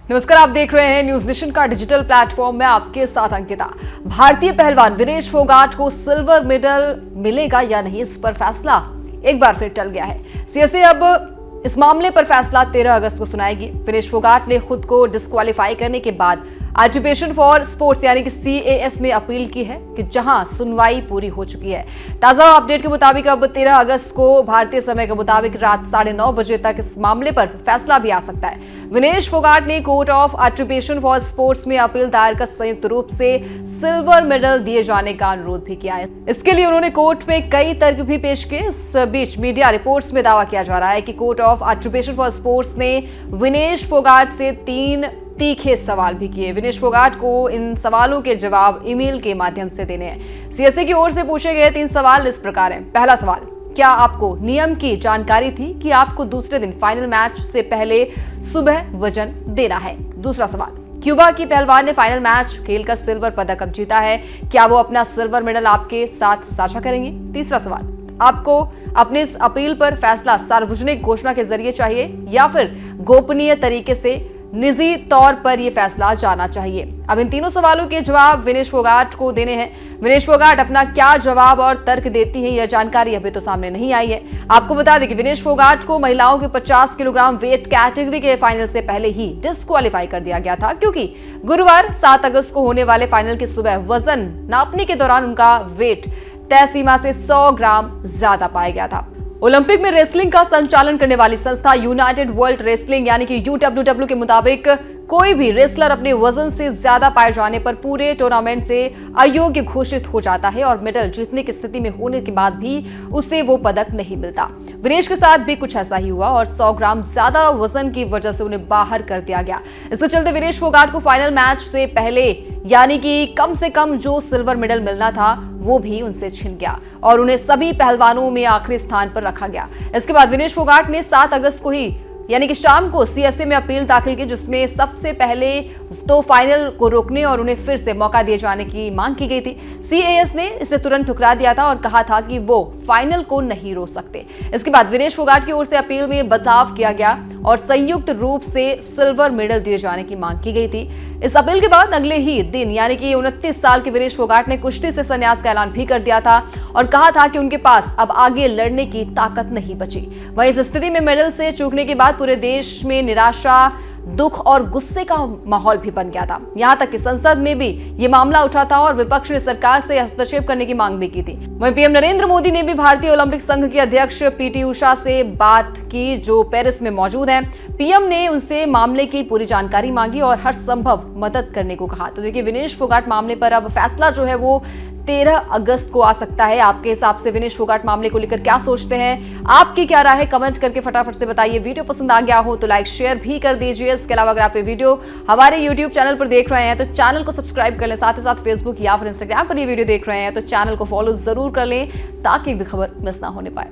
नमस्कार, आप देख रहे हैं न्यूज नेशन का डिजिटल प्लेटफॉर्म में आपके साथ अंकिता। भारतीय पहलवान विनेश फोगाट को सिल्वर मेडल मिलेगा या नहीं, इस पर फैसला एक बार फिर टल गया है। सीएसए अब इस मामले पर फैसला 13 अगस्त को सुनाएगी। विनेश फोगाट ने खुद को डिस्क्वालीफाई करने के बाद आर्बिट्रेशन फॉर स्पोर्ट्स यानी कि CAS में अपील की है, कि जहां सुनवाई पूरी हो चुकी है। ताजा अपडेट के मुताबिक अब 13 अगस्त को भारतीय समय के मुताबिक रात 9:30 बजे तक इस मामले पर फैसला भी आ सकता है। विनेश फोगाट ने court of arbitration for sports में अपील दायर कर संयुक्त रूप से सिल्वर मेडल दिए जाने का अनुरोध भी किया है। इसके लिए उन्होंने कोर्ट में कई तर्क भी पेश किए। इस बीच मीडिया रिपोर्ट्स में दावा किया जा रहा है कि court of arbitration for sports ने विनेश फोगाट से 3 तीखे सवाल भी किए। विनेश फोगाट को इन सवालों के जवाब ईमेल के माध्यम से देने हैं। सीएसए की ओर से पूछे गए 3 सवाल इस प्रकार हैं। पहला सवाल, क्या आपको नियम की जानकारी थी कि आपको दूसरे दिन फाइनल मैच से पहले सुबह वजन देना है? दूसरा सवाल, क्यूबा की पहलवान ने फाइनल मैच खेलकर सिल्वर पदक अब जीता है, क्या वो अपना सिल्वर मेडल आपके साथ साझा करेंगे? तीसरा सवाल, आपको अपनी इस अपील पर फैसला सार्वजनिक घोषणा के जरिए चाहिए या फिर गोपनीय तरीके से निजी तौर पर यह फैसला जाना चाहिए? अब इन तीनों सवालों के जवाब विनेश फोगाट को देने हैं। विनेश फोगाट अपना क्या जवाब और तर्क देती है, यह जानकारी अभी तो सामने नहीं आई है। आपको बता दें कि विनेश फोगाट को महिलाओं के 50 किलोग्राम वेट कैटेगरी के फाइनल से पहले ही डिस्क्वालीफाई कर दिया गया था, क्योंकि गुरुवार 7 अगस्त को होने वाले फाइनल की सुबह वजन नापने के दौरान उनका वेट तय सीमा से 100 ग्राम ज्यादा पाया गया था। ओलंपिक में रेसलिंग का संचालन करने वाली संस्था यूनाइटेड वर्ल्ड रेसलिंग यानी कि UWW के मुताबिक कोई भी रेसलर अपने वजन से ज्यादा पाए जाने पर पूरे टूर्नामेंट से अयोग्य घोषित हो जाता है और मेडल जीतने की स्थिति में होने के बाद भी उसे वो पदक नहीं मिलता। विनेश के साथ भी कुछ ऐसा ही हुआ और 100 ग्राम ज्यादा वजन की वजह से उन्हें बाहर कर दिया गया। इसके चलते विनेश फोगाट को फाइनल मैच से पहले यानी कि कम से कम जो सिल्वर मेडल मिलना था वो भी उनसे छिन गया और उन्हें सभी पहलवानों में आखिरी स्थान पर रखा गया। इसके बाद विनेश फोगाट ने 7 अगस्त को ही यानी कि शाम को CSA में अपील दाखिल की, जिसमें सबसे पहले तो फाइनल को रोकने और उन्हें फिर से मौका दिए जाने की मांग की गई थी। CAS ने इसे तुरंत ठुकरा दिया था और कहा था कि वो फाइनल को नहीं रोक सकते। इसके बाद विनेश फोगाट की ओर से अपील में बदलाव किया गया और संयुक्त रूप से सिल्वर मेडल दिए जाने की मांग की गई थी। इस अपील के बाद अगले ही दिन यानी कि 29 साल के विनेश फोगाट ने कुश्ती से संन्यास का ऐलान भी कर दिया था और कहा था कि उनके पास अब आगे लड़ने की ताकत नहीं बची। वहीं इस स्थिति में मेडल से चूकने के बाद पूरे देश में निराशा, दुख और गुस्से का माहौल भी बन गया था। यहां तक कि संसद में भी ये मामला उठा था और विपक्ष ने सरकार से हस्तक्षेप करने की मांग भी की थी। वहीं पीएम नरेंद्र मोदी ने भी भारतीय ओलंपिक संघ की अध्यक्ष PT उषा से बात की, जो पेरिस में मौजूद हैं। पीएम ने उनसे मामले की पूरी जानकारी मांगी और हर संभव मदद करने को कहा। तो देखिए, विनेश फोगाट मामले पर अब फैसला जो है वो 13 अगस्त को आ सकता है। आपके हिसाब से विनेश फोगाट मामले को लेकर क्या सोचते हैं? आपकी क्या राय है? कमेंट करके फटाफट से बताइए। वीडियो पसंद आ गया हो तो लाइक शेयर भी कर दीजिए। इसके अलावा अगर आप ये वीडियो हमारे YouTube चैनल पर देख रहे हैं तो चैनल को सब्सक्राइब कर लें। साथ ही साथ फेसबुक या फिर इंस्टाग्राम पर ये वीडियो देख रहे हैं तो चैनल को फॉलो जरूर कर लें, ताकि भी खबर मिस ना होने पाए।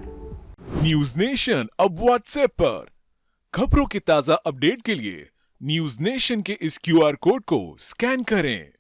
न्यूज नेशन अब व्हाट्सएप पर खबरों की ताजा अपडेट के लिए न्यूज नेशन के इस QR कोड को स्कैन करें।